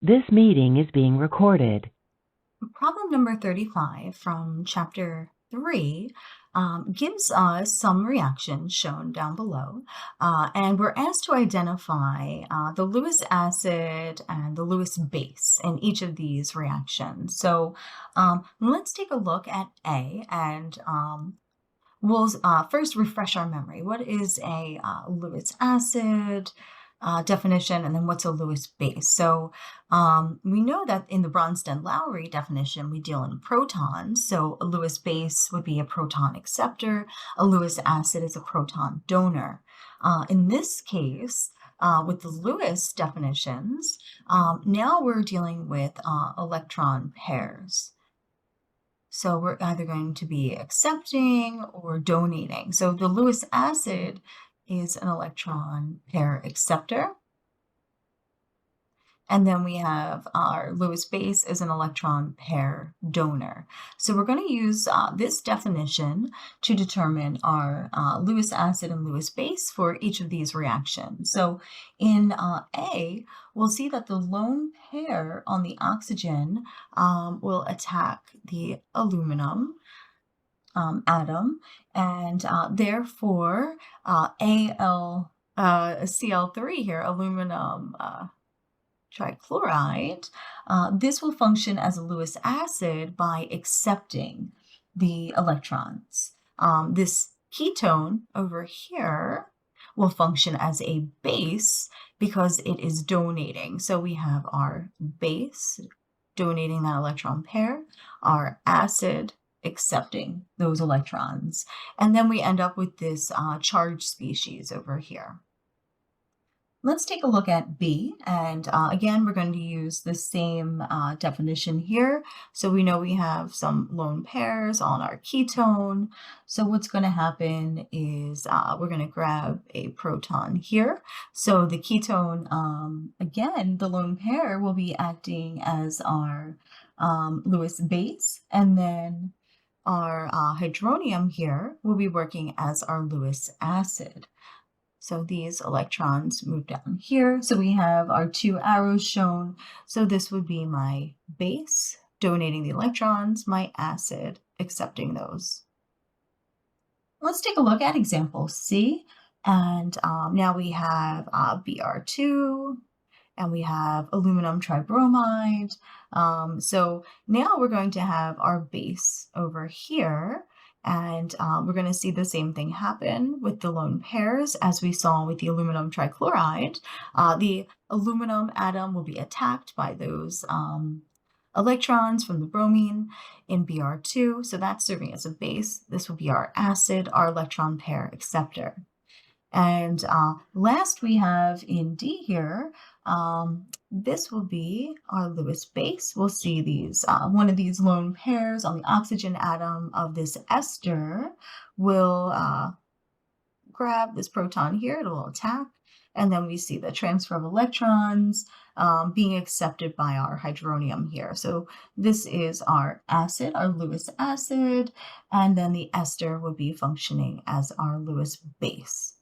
This meeting is being recorded. Problem number 35 from chapter 3 gives us some reactions shown down below, and we're asked to identify the Lewis acid and the Lewis base in each of these reactions. So let's take a look at A, and we'll first refresh our memory. What is a Lewis acid definition, and then what's a Lewis base? So we know that in the Bronsted-Lowry definition, we deal in protons. So a Lewis base would be a proton acceptor. A Lewis acid is a proton donor. In this case, with the Lewis definitions, now we're dealing with electron pairs. So we're either going to be accepting or donating. So the Lewis acid is an electron pair acceptor. And then we have our Lewis base as an electron pair donor. So we're going to use this definition to determine our Lewis acid and Lewis base for each of these reactions. So in A, we'll see that the lone pair on the oxygen will attack the aluminum atom, and therefore Cl3 here, aluminum trichloride, this will function as a Lewis acid by accepting the electrons. This ketone over here will function as a base because it is donating. So we have our base donating that electron pair, our acid accepting those electrons, and then we end up with this charged species over here. Let's take a look at B, and again, we're going to use the same definition here. So we know we have some lone pairs on our ketone. So what's going to happen is we're going to grab a proton here. So the ketone, again, the lone pair will be acting as our Lewis base, and then our hydronium here will be working as our Lewis acid. So these electrons move down here. So we have our two arrows shown. So this would be my base donating the electrons, my acid accepting those. Let's take a look at example C. And now we have Br2, and we have aluminum tribromide. So now we're going to have our base over here, and we're going to see the same thing happen with the lone pairs as we saw with the aluminum trichloride. The aluminum atom will be attacked by those electrons from the bromine in Br2, so that's serving as a base. This will be our acid, our electron pair acceptor. And last we have in D here, this will be our Lewis base. We'll see these, one of these lone pairs on the oxygen atom of this ester will grab this proton here, it'll attack, and then we see the transfer of electrons being accepted by our hydronium here. So this is our acid, our Lewis acid, and then the ester would be functioning as our Lewis base.